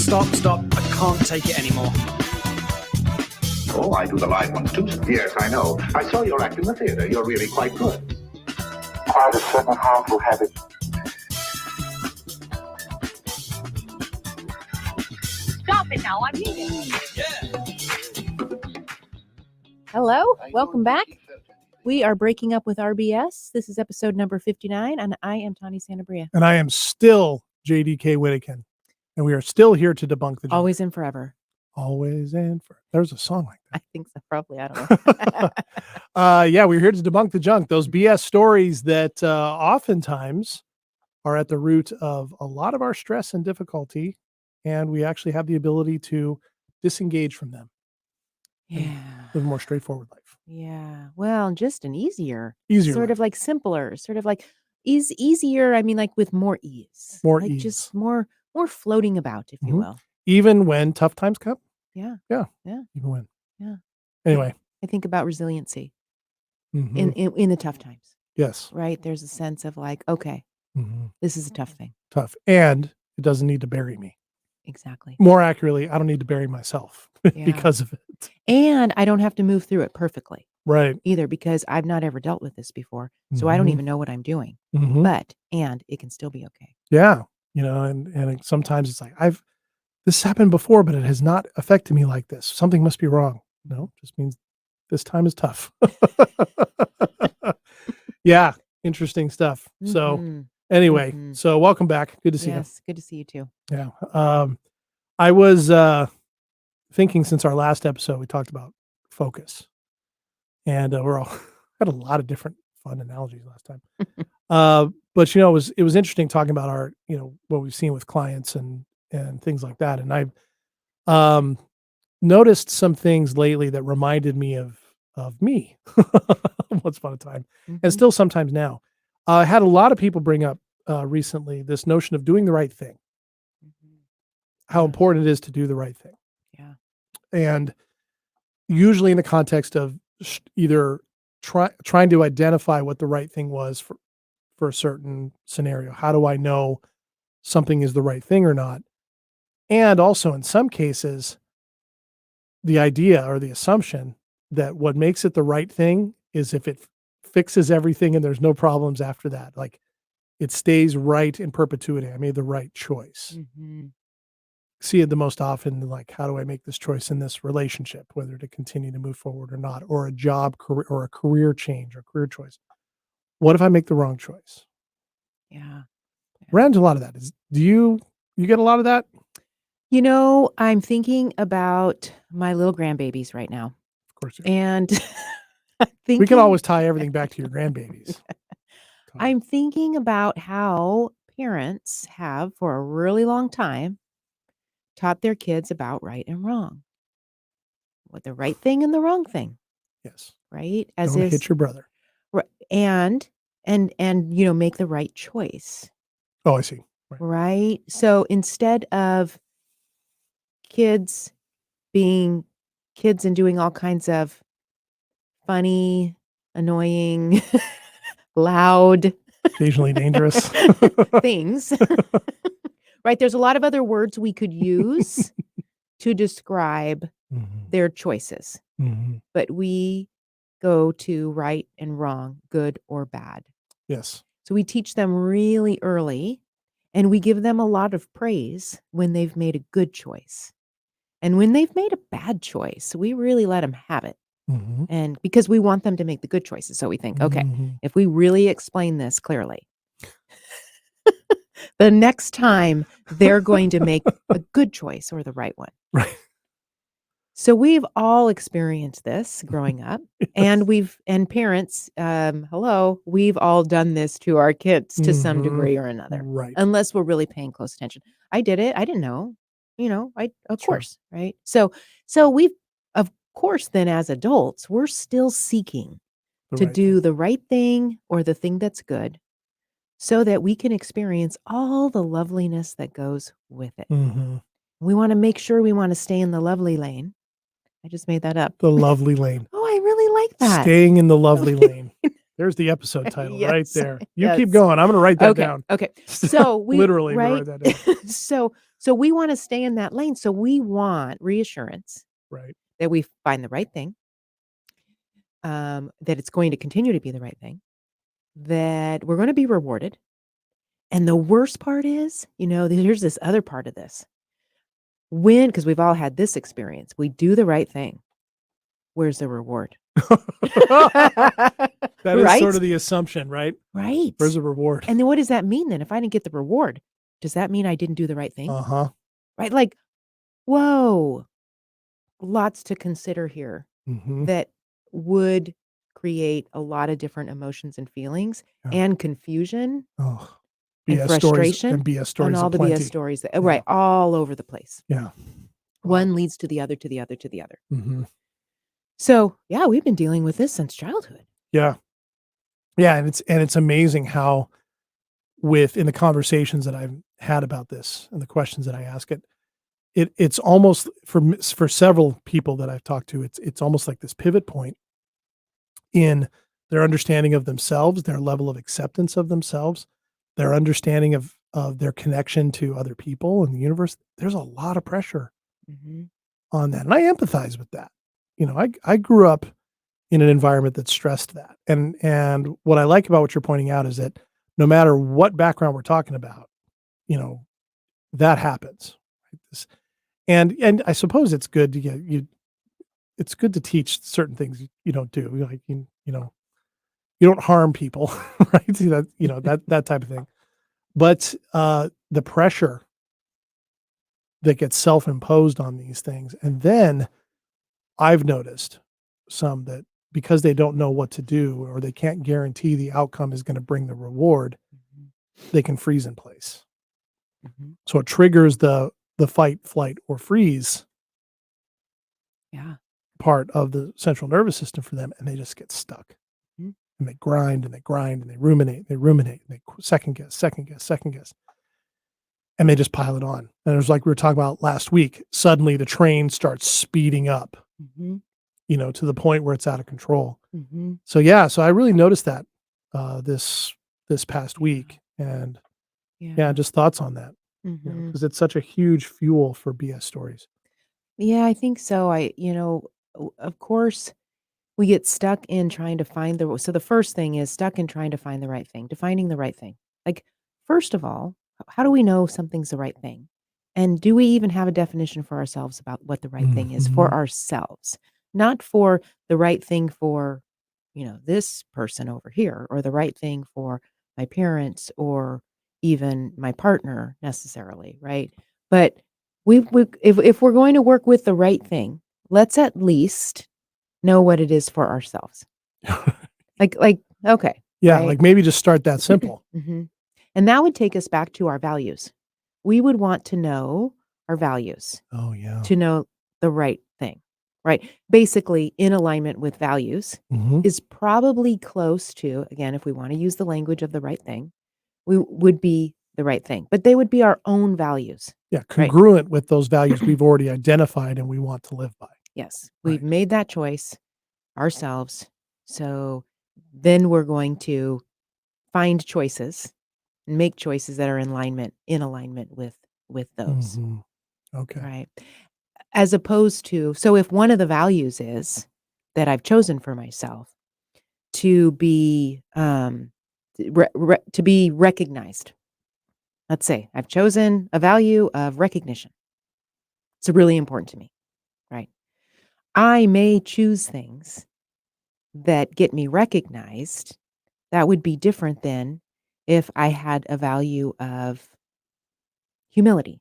Stop. I can't take it anymore. Oh, I do the live ones too. Yes, I know. I saw your act in the theater. You're really quite good. Quite a certain harmful habit. Stop it now, I'm eating. Hello, welcome back. We are breaking up with RBS. This is episode number 59, and I am Tani Santabria. And I am still JDK Whittakin. And we are still here to debunk the junk. Always and forever. Always and forever. There's a song like that. I think so, probably. I don't know. Yeah, we're here to debunk the junk. Those BS stories that oftentimes are at the root of a lot of our stress and difficulty. And we actually have the ability to disengage from them. Yeah. Live a more straightforward life. Yeah. Well, just an easier. Easier. Sort of like simpler. Sort of like easier. I mean, like with more ease. More like ease. Just more floating about, if you will. Even when tough times come? Yeah. Yeah. Yeah. Even when. Yeah. Anyway. I think about resiliency in the tough times. Yes. Right? There's a sense of like, okay, this is a tough thing. Tough. And it doesn't need to bury me. Exactly. More accurately, I don't need to bury myself because of it. And I don't have to move through it perfectly. Right. Either, because I've not ever dealt with this before. So I don't even know what I'm doing. And it can still be okay. Yeah. You know, and sometimes it's like, this happened before, but it has not affected me like this. Something must be wrong. No, it just means this time is tough. Yeah. Interesting stuff. So anyway, so welcome back. Good to see you. Yes. Good to see you too. Yeah. I was thinking since our last episode, we talked about focus, and we're all had a lot of different fun analogies last time. But you know, it was interesting talking about our, what we've seen with clients and things like that. And I've noticed some things lately that reminded me of me once upon a time, and still sometimes now. I had a lot of people bring up recently this notion of doing the right thing. How important it is to do the right thing. Yeah. And usually in the context of either trying to identify what the right thing was for a certain scenario. How do I know something is the right thing or not? And also in some cases, the idea or the assumption that what makes it the right thing is if it fixes everything and there's no problems after that. Like it stays right in perpetuity. I made the right choice. See it the most often, like, how do I make this choice in this relationship, whether to continue to move forward or not, or a job career or a career change or career choice. What if I make the wrong choice? Yeah. Ran into a lot of that. Do you get a lot of that? You know, I'm thinking about my little grandbabies right now. Of course. And we can always tie everything back to your grandbabies. I'm thinking about how parents have for a really long time taught their kids about right and wrong. What the right thing and the wrong thing. Yes. Right? Don't hit your brother. And make the right choice. Oh, I see. Right? So instead of kids being kids and doing all kinds of funny, annoying, loud, occasionally dangerous things. Right? There's a lot of other words we could use to describe their choices. But we go to right and wrong, good or bad. Yes. So we teach them really early, and we give them a lot of praise when they've made a good choice. And when they've made a bad choice, we really let them have it. And because we want them to make the good choices. So we think, okay, if we really explain this clearly, the next time they're going to make a good choice or the right one. Right. So we've all experienced this growing up. Yes. And parents, we've all done this to our kids to some degree or another. Right. Unless we're really paying close attention. I did it. I didn't know. Of course, right? So we've, of course, then as adults, we're still seeking to do the right thing or the thing that's good so that we can experience all the loveliness that goes with it. We want to make sure we want to stay in the lovely lane. I just made that up. The lovely lane. Oh, I really like that. Staying in the lovely lane. There's the episode title right Yes, there. You keep yes. going. I'm going to write that down. Okay. So we Literally, I'm right. gonna write that down. So we want to stay in that lane. So we want reassurance Right. that we find the right thing, that it's going to continue to be the right thing, that we're going to be rewarded. And the worst part is, here's this other part of this. Because we've all had this experience, we do the right thing. Where's the reward? That is Right? sort of the assumption, right? Right. Where's the reward? And then what does that mean then? If I didn't get the reward, does that mean I didn't do the right thing? Uh-huh. Right? Like, whoa, lots to consider here Mm-hmm. that would create a lot of different emotions and feelings Yeah. and confusion Oh, and BS frustration stories and BS stories and all the aplenty. BS stories that, right, all over the place. Yeah. One leads to the other, to the other, to the other. Mm-hmm. So, yeah, we've been dealing with this since childhood. Yeah. Yeah, and it's amazing how in the conversations that I've had about this and the questions that I ask it's almost for several people that I've talked to, it's almost like this pivot point in their understanding of themselves, their level of acceptance of themselves, their understanding of their connection to other people and the universe. There's a lot of pressure Mm-hmm. on that. And I empathize with that. I grew up in an environment that stressed that. And what I like about what you're pointing out is that no matter what background we're talking about, that happens. And I suppose it's good to get it's good to teach certain things you don't do. Like, you don't harm people, right? See that type of thing. But the pressure that gets self-imposed on these things. And then I've noticed some that because they don't know what to do or they can't guarantee the outcome is going to bring the reward, they can freeze in place. Mm-hmm. So it triggers the fight, flight, or freeze part of the central nervous system for them, and they just get stuck. Mm-hmm. And they grind and they grind and they ruminate, and they second guess. And they just pile it on. And it was like we were talking about last week. Suddenly the train starts speeding up, Mm-hmm. To the point where it's out of control. Mm-hmm. So so I really noticed that this past week, and just thoughts on that, Mm-hmm. because it's such a huge fuel for BS stories. Yeah, I think so. Of course, we get stuck in trying to find so the first thing is stuck in trying to find the right thing, defining the right thing. Like, first of all, how do we know something's the right thing? And do we even have a definition for ourselves about what the right thing is for Mhm. ourselves? Not for the right thing for, this person over here, or the right thing for my parents or even my partner necessarily, right? But if we're going to work with the right thing, let's at least know what it is for ourselves. Okay. Yeah, right? like maybe just start that simple. hmm And that would take us back to our values. We would want to know our values Oh yeah. to know the right thing, right? Basically, in alignment with values Mhm. is probably close to, again, if we want to use the language of the right thing, we would be the right thing, but they would be our own values. Yeah, Right. congruent with those values we've already identified and we want to live by. Yes, we've Right. made that choice ourselves. So then we're going to find choices and make choices that are in alignment with those, Mhm. Okay. right? As opposed to, so if one of the values is that I've chosen for myself to be to be recognized. Let's say I've chosen a value of recognition. It's really important to me, right? I may choose things that get me recognized. That would be different than if I had a value of humility.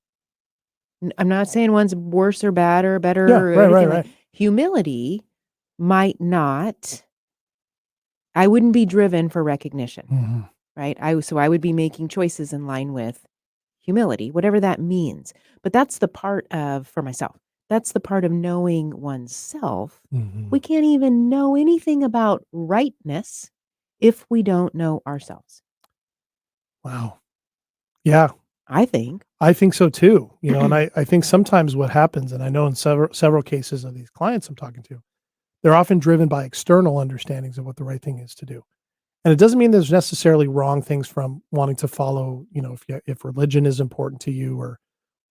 I'm not saying one's worse or bad or better Yeah, or right, anything right. humility might not, I wouldn't be driven for recognition, Mhm. right? I would be making choices in line with humility, whatever that means. But that's the part of, for myself, that's the part of knowing oneself. Mhm. We can't even know anything about rightness if we don't know ourselves, Wow. Yeah, I think. I think so too. And I think sometimes what happens, and I know in several cases of these clients I'm talking to, they're often driven by external understandings of what the right thing is to do. And it doesn't mean there's necessarily wrong things from wanting to follow, if religion is important to you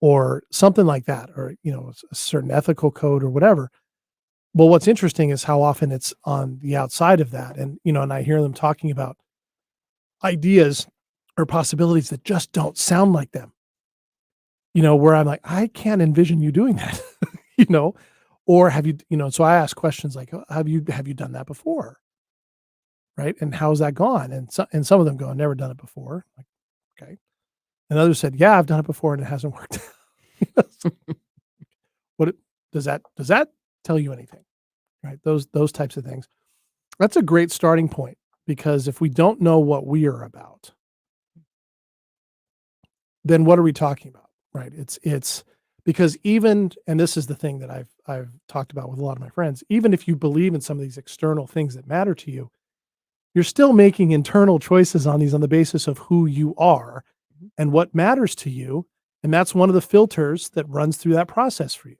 or something like that, or, a certain ethical code or whatever. Well, what's interesting is how often it's on the outside of that. And I hear them talking about ideas or possibilities that just don't sound like them, where I'm like, I can't envision you doing that, you know, or have you, so I ask questions like, "Oh, have you done that before? Right. And how's that gone?" And some of them go, "Never done it before." Like, okay. And others said, "Yeah, I've done it before and it hasn't worked." What does that tell you anything? Right. Those types of things. That's a great starting point, because if we don't know what we are about, then what are we talking about? Right. It's because and this is the thing that I've talked about with a lot of my friends, even if you believe in some of these external things that matter to you, you're still making internal choices on the basis of who you are and what matters to you. And that's one of the filters that runs through that process for you.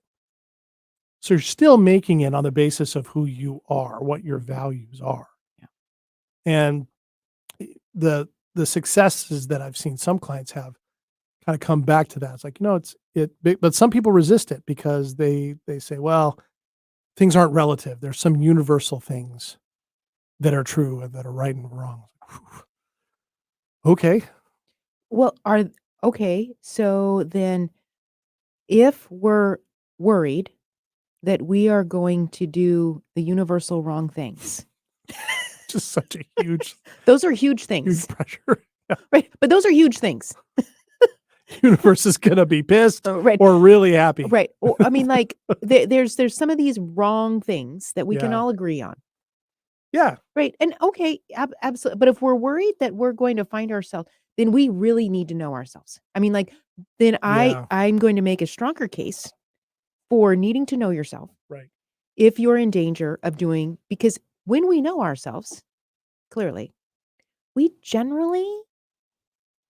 So you're still making it on the basis of who you are, what your values are. Yeah. And the successes that I've seen some clients have kind of come back to that. It's like, but some people resist it because they say, well, things aren't relative. There's some universal things that are true and that are right and wrong. Okay. Well, okay. So then if we're worried that we are going to do the universal wrong things, Just such a huge those are huge things, pressure. right? But those are huge things, Universe is going to be pissed right? or really happy. Right. Or, I mean, like there's some of these wrong things that we can Yeah. all agree on. Yeah. Right. And okay, absolutely. But if we're worried that we're going to find ourselves, then we really need to know ourselves. I mean, like, then Yeah. I'm going to make a stronger case for needing to know yourself Right. if you're in danger of doing, because when we know ourselves clearly, we generally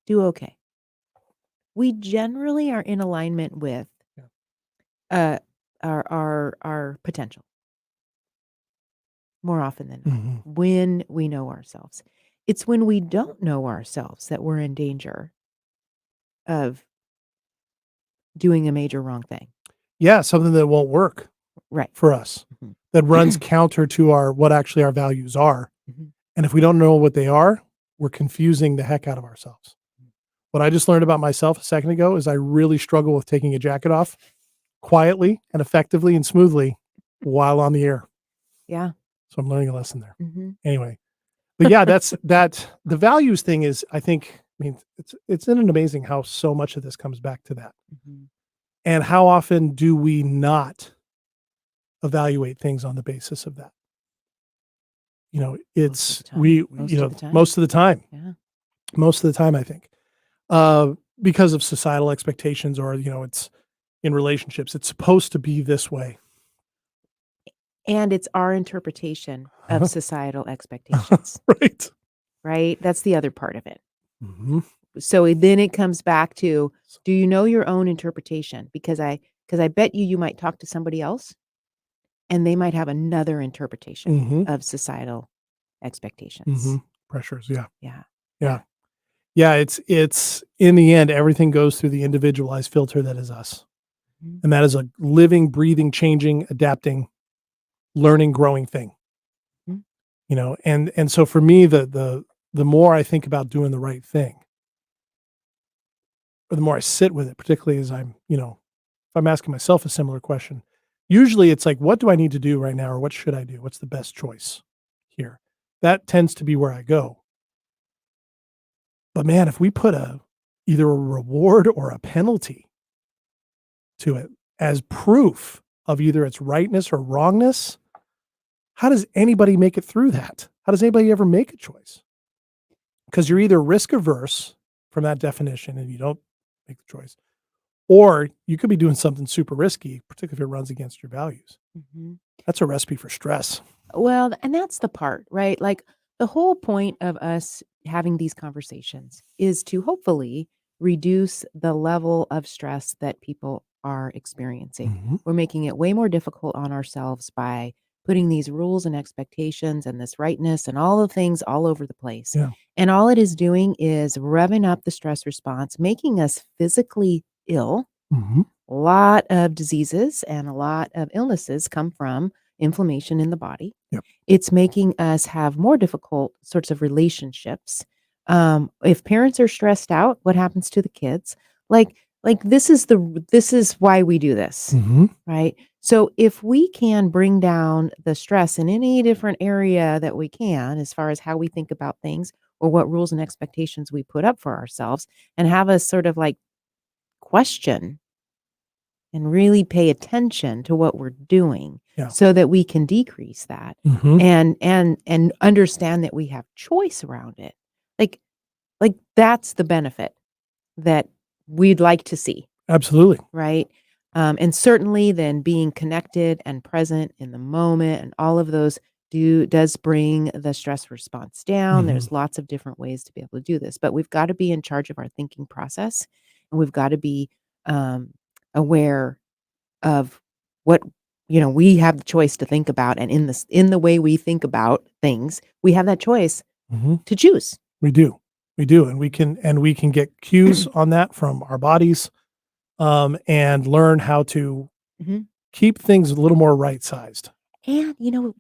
do okay. We generally are in alignment with Yeah. our potential more often than not Mhm. when we know ourselves. It's when we don't know ourselves that we're in danger of doing a major wrong thing. Yeah. Something that won't work Right. for us, Mhm. that runs counter to what actually our values are. Mhm. And if we don't know what they are, we're confusing the heck out of ourselves. What I just learned about myself a second ago is I really struggle with taking a jacket off quietly and effectively and smoothly while on the air. Yeah. So I'm learning a lesson there. Mhm. Anyway, but yeah, that's the values thing is, I mean, it's an amazing how so much of this comes back to that. Mhm. And how often do we not evaluate things on the basis of that? Most of the time. Most of the time, Yeah. most of the time, I think, because of societal expectations, or, it's in relationships, it's supposed to be this way. And it's our interpretation of societal expectations, Right. right? That's the other part of it. Mhm. So then it comes back to, do you know your own interpretation? Because I bet you might talk to somebody else and they might have another interpretation Mhm. of societal expectations. Mhm. Pressures, yeah. Yeah. Yeah. Yeah, it's in the end, everything goes through the individualized filter that is us. Mhm. And that is a living, breathing, changing, adapting, learning, growing thing. Mhm. And so for me, the more I think about doing the right thing, or the more I sit with it, particularly as if I'm asking myself a similar question, usually it's like, what do I need to do right now? Or what should I do? What's the best choice here? That tends to be where I go. But man, if we put either a reward or a penalty to it as proof of either its rightness or wrongness, how does anybody make it through that? How does anybody ever make a choice? Because you're either risk averse from that definition and you don't make the choice, or you could be doing something super risky, particularly if it runs against your values. Mhm. That's a recipe for stress. Well, and that's the part, right? Like, the whole point of us having these conversations is to hopefully reduce the level of stress that people are experiencing. Mhm. We're making it way more difficult on ourselves by putting these rules and expectations and this rightness and all the things all over the place. Yeah. And all it is doing is revving up the stress response, making us physically ill. Mhm. A lot of diseases and a lot of illnesses come from inflammation in the body. Yep. It's making us have more difficult sorts of relationships. If parents are stressed out, what happens to the kids? Like this is why we do this, Mhm. right? So if we can bring down the stress in any different area that we can, as far as how we think about things or what rules and expectations we put up for ourselves, and have us sort of like question and really pay attention to what we're doing Yeah. so that we can decrease that Mhm. and understand that we have choice around it. Like that's the benefit that we'd like to see, Absolutely. right? And certainly then being connected and present in the moment and all of those does bring the stress response down. Mhm. There's lots of different ways to be able to do this, but we've got to be in charge of our thinking process, and we've got to be um, aware of what we have the choice to think about, and in the way we think about things, we have that choice Mhm. to choose. We do. We do. And we can get cues on that from our bodies, and learn how to Mhm. keep things a little more right-sized. And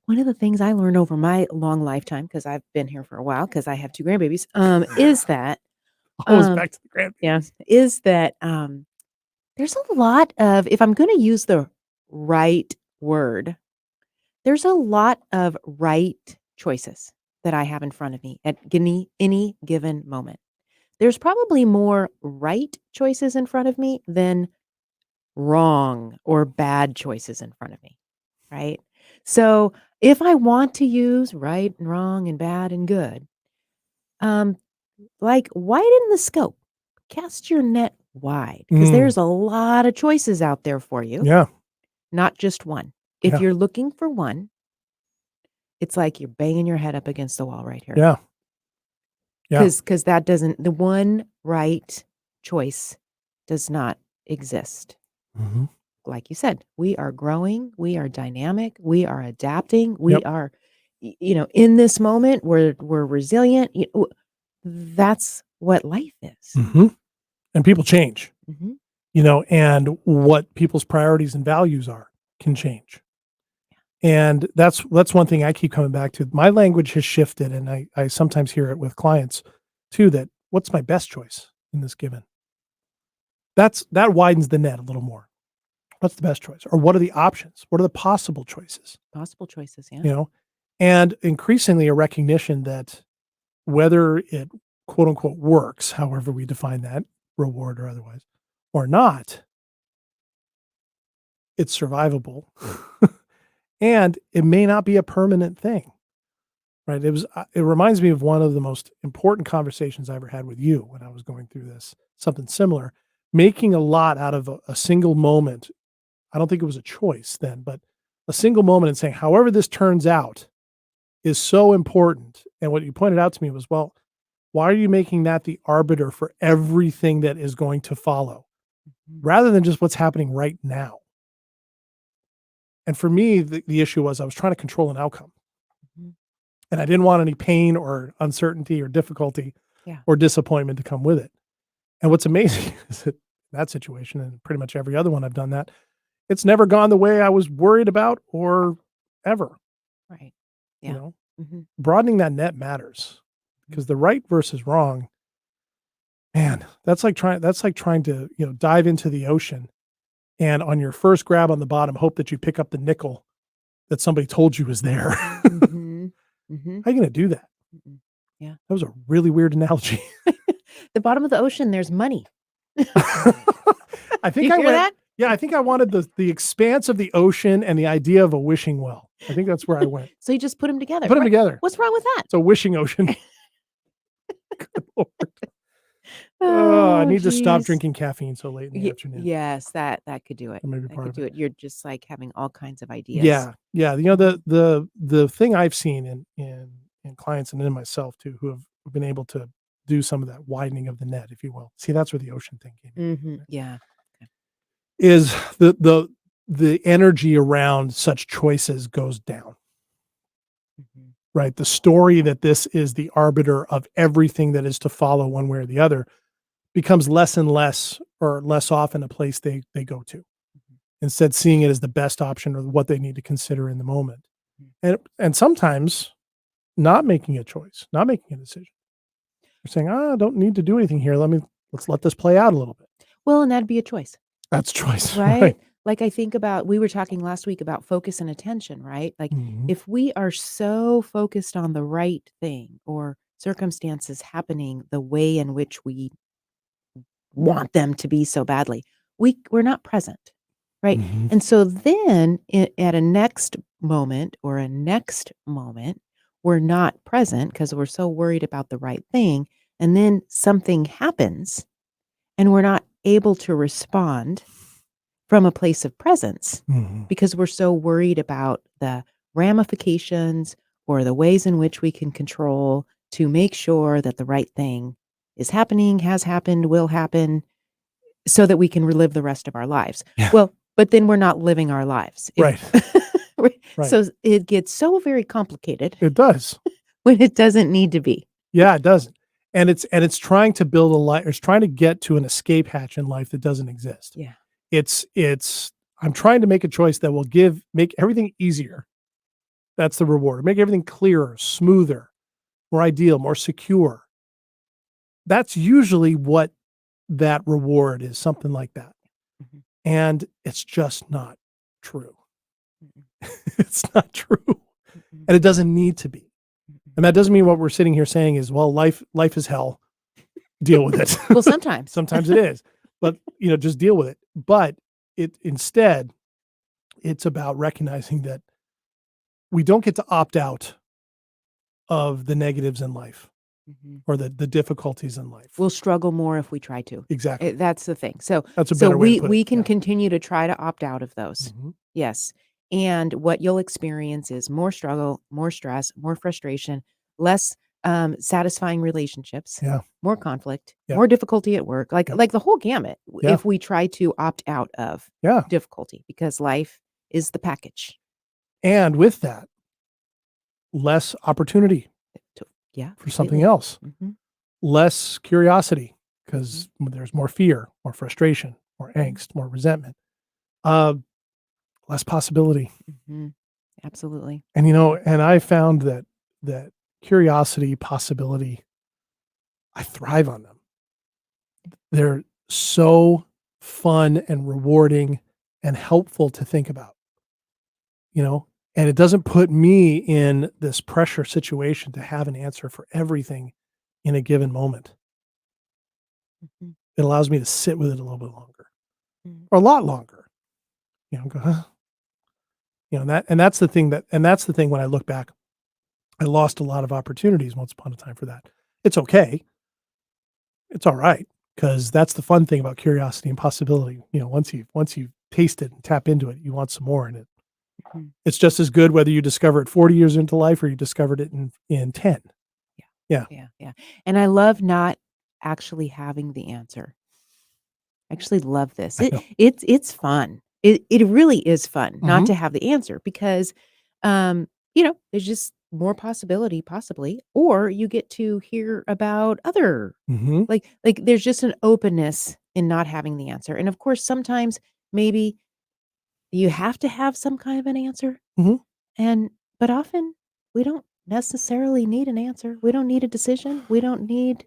one of the things I learned over my long lifetime, because I've been here for a while, because I have two grandbabies, is that Always um, back to the grand. yeah, is that there's a lot of, if I'm going to use the right word, there's a lot of right choices that I have in front of me at any given moment. There's probably more right choices in front of me than wrong or bad choices in front of me, right? So if I want to use right and wrong and bad and good, um, like widen the scope, cast your net wide, because Mm. there's a lot of choices out there for you, Yeah. not just one. If Yeah. you're looking for one, it's like you're banging your head up against the wall right here. Yeah. Yeah. Because the one right choice does not exist. Mhm. Like you said, we are growing, we are dynamic, we are adapting, we Yep. are, in this moment, we're resilient. That's what life is. Mhm. And people change, Mhm. and what people's priorities and values are can change. And that's one thing I keep coming back to. My language has shifted, and I sometimes hear it with clients too, that what's my best choice in this given? That widens the net a little more. What's the best choice? Or what are the options? What are the possible choices? Possible choices, yeah. You know? And increasingly a recognition that whether it quote unquote works, however we define that, reward or otherwise, or not, it's survivable. And it may not be a permanent thing. Right. It reminds me of one of the most important conversations I ever had with you when I was going through this, something similar, making a lot out of a single moment. I don't think it was a choice then, but a single moment and saying, however this turns out is so important. And what you pointed out to me was, well, why are you making that the arbiter for everything that is going to follow Mhm. rather than just what's happening right now? And for me, the issue was I was trying to control an outcome. Mhm. And I didn't want any pain or uncertainty or difficulty Yeah. or disappointment to come with it. And what's amazing is that that situation and pretty much every other one I've done that, it's never gone the way I was worried about or ever, Right. you Yeah. know. Mhm. Broadening that net matters because the right versus wrong, man, that's like trying to, dive into the ocean and on your first grab on the bottom hope that you pick up the nickel that somebody told you was there. Mhm. Mhm. How are you going to do that? Mhm. Yeah. That was a really weird analogy. The bottom of the ocean, there's money. I think You I hear went that? yeah, I think I wanted the expanse of the ocean and the idea of a wishing well. I think that's where I went. So you just put them together. Put them together. What's wrong with that? It's a wishing ocean. Good Lord. Oh, I Oh, need to stop geez. drinking caffeine so late in the afternoon. Yes, that could do it. That may be That part could of do it. it. You're just like having all kinds of ideas. Yeah. Yeah. The thing I've seen in clients and in myself too, who have been able to do some of that widening of the net, if you will. See, that's where the ocean thing came in. Mhm. Yeah. Is the the energy around such choices goes down, Mhm. right? The story that this is the arbiter of everything that is to follow one way or the other becomes less and less, or less often, a place they go to. Instead, seeing it as the best option or what they need to consider in the moment. And sometimes not making a choice, not making a decision. You're saying, I don't need to do anything here. Let's let this play out a little bit. Well, and that'd be a choice, That's choice, right? right? Like I think about, we were talking last week about focus and attention, right? Like Mhm. if we are so focused on the right thing or circumstances happening the way in which we want them to be so badly, we're not present, right? Mhm. And so then at a next moment or a next moment, we're not present because we're so worried about the right thing. And then something happens and we're not able to respond from a place of presence Mhm. because we're so worried about the ramifications or the ways in which we can control to make sure that the right thing is happening, has happened, will happen, so that we can relive the rest of our lives. Yeah. Well, but then we're not living our lives. Right. Right. Right. So it gets so very complicated It does. when it doesn't need to be. Yeah, it doesn't. And it's trying to build a life, it's trying to get to an escape hatch in life that doesn't exist. Yeah. It's I'm trying to make a choice that will make everything easier. That's the reward. Make everything clearer, smoother, more ideal, more secure. That's usually what that reward is, something like that. Mhm. And it's just not true. Mm-mm. It's not true. Mm-mm. And it doesn't need to be. Mm-mm. And that doesn't mean what we're sitting here saying is, well, life is hell. Deal with it. Well, sometimes. Sometimes it is. But, just deal with it. But instead, it's about recognizing that we don't get to opt out of the negatives in life Mhm. or the difficulties in life. We'll struggle more if we try to. Exactly. That's the thing. So That's a better way to put it. we can Yeah. continue to try to opt out of those. Mhm. Yes. And what you'll experience is more struggle, more stress, more frustration, less satisfying relationships, Yeah. more conflict, Yeah. more difficulty at work, Yeah. like the whole gamut Yeah. if we try to opt out of Yeah. difficulty, because life is the package. And with that, less opportunity Yeah. for something completely. else, Mhm. less curiosity because there's more fear, more frustration, more angst, more resentment, uh, less possibility. Mhm. Absolutely. And and I found that curiosity, possibility, I thrive on them. They're so fun and rewarding and helpful to think about, and it doesn't put me in this pressure situation to have an answer for everything in a given moment. Mhm. It allows me to sit with it a little bit longer Mhm. or a lot longer, go, huh? That's the thing when I look back, I lost a lot of opportunities once upon a time for that. It's okay. It's all right, because that's the fun thing about curiosity and possibility. Once you taste it and tap into it, you want some more in it. Mhm. It's just as good whether you discover it 40 years into life or you discovered it in 10. Yeah. Yeah, yeah. And I love not actually having the answer. I actually love this. I know. It's fun. It really is fun not Mhm. to have the answer because there's just more possibility possibly, or you get to hear about other, Mhm. like there's just an openness in not having the answer. And of course sometimes maybe you have to have some kind of an answer. Mhm. But often we don't necessarily need an answer. We don't need a decision. We don't need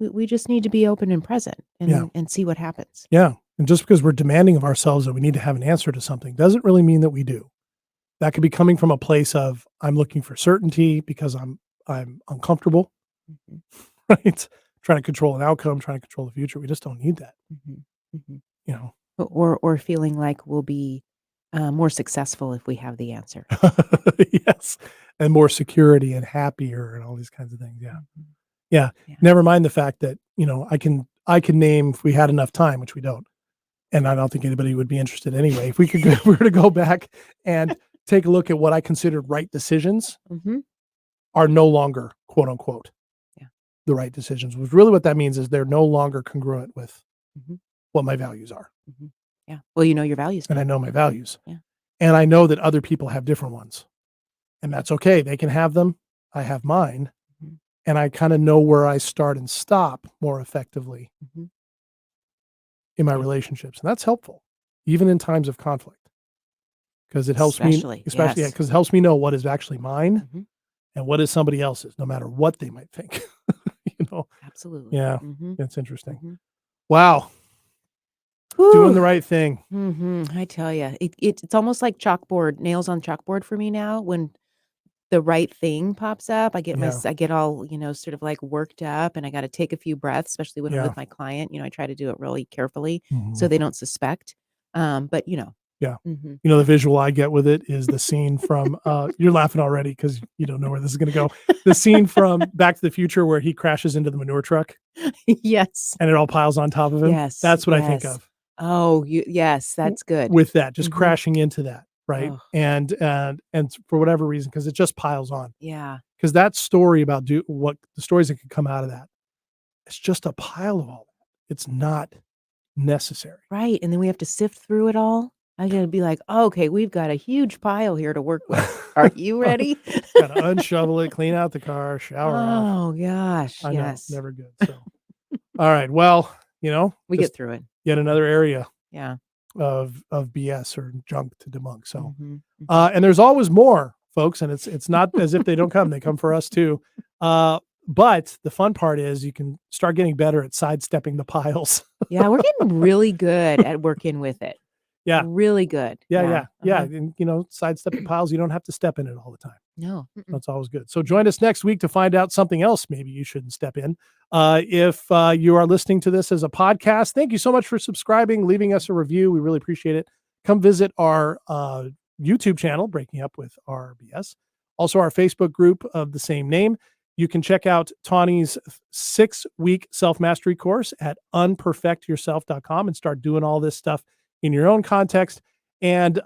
we just need to be open and present Yeah. and see what happens. Yeah. And just because we're demanding of ourselves that we need to have an answer to something doesn't really mean that we do. That could be coming from a place of, I'm looking for certainty because I'm uncomfortable, Mhm, right? Trying to control an outcome, trying to control the future. We just don't need that, mhm, mhm. you know. Or feeling like we'll be more successful if we have the answer. Yes. And more security and happier and all these kinds of things. Yeah. Mhm. Yeah. Yeah. Never mind the fact that, I can name, if we had enough time, which we don't, and I don't think anybody would be interested anyway. If we could if we were to go back and take a look at what I considered right decisions Mhm. are no longer, quote unquote, Yeah. the right decisions. Which really what that means is they're no longer congruent with Mhm. what my values are. Mhm. Yeah. Well, you know your values. and I know my values. Yeah. And I know that other people have different ones. And that's okay. They can have them. I have mine. Mhm. And I kind of know where I start and stop more effectively Mhm. in my Yeah. relationships. And that's helpful, even in times of conflict. Because it helps Especially, especially yes. because it helps me know what is actually mine Mhm. and what is somebody else's, no matter what they might think. You know? Absolutely. Yeah. Mhm. It's interesting. Mhm. Wow. Doing the Whew. right thing. I tell you, it's almost like chalkboard, nails on chalkboard for me now. When the right thing pops up, Yeah. I get all, sort of like worked up, and I got to take a few breaths, especially when I'm Yeah. with my client. I try to do it really carefully so Mhm. they don't suspect. But Yeah. mhm. The visual I get with it is the scene from you're laughing already because you don't know where this is going to go. The scene from Back to the Future where he crashes into the manure truck Yes. and it all piles on top of him. Yes. That's what I think Yes. of Oh, yes, that's good. with that, just Mhm. crashing into that, right? Oh, And for whatever reason, because it just piles on. yeah. Because that story about what the stories that could come out of that, it's just a pile of all that. It's not necessary. Right. And then we have to sift through it all. I gotta be like, okay, we've got a huge pile here to work with. Are you ready? Gotta unshovel it, clean out the car, shower off. Oh gosh, I know, yes. never good. So, all right. Well, We just get through it. yet another area Yeah. of BS or junk to debunk. So, Mhm. and there's always more, folks, and it's not as if they don't come; they come for us too. But the fun part is you can start getting better at sidestepping the piles. Yeah, we're getting really good at working with it. Yeah, Really good. yeah. Uh-huh. And sidestep the piles. You don't have to step in it all the time. No. Mm-mm. That's always good. So join us next week to find out something else maybe you shouldn't step in. If you are listening to this as a podcast, thank you so much for subscribing, leaving us a review. We really appreciate it. Come visit our YouTube channel, Breaking Up with RBS. Also, our Facebook group of the same name. You can check out Tawny's 6-week self-mastery course at unperfectyourself.com and start doing all this stuff in your own context. And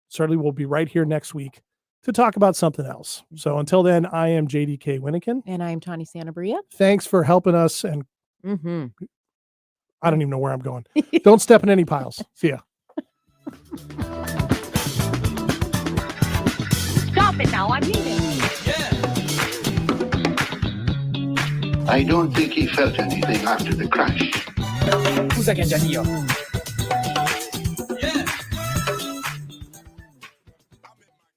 certainly we'll be right here next week to talk about something else. So until then, I am JDK Winnikin. And I'm Tawny Santabria. Thanks for helping us. And Mm-hmm. I don't even know where I'm going. Don't step in any piles. See ya. Stop it now, I'm leaving. I don't think he felt anything after the crash. Scusa che è già io.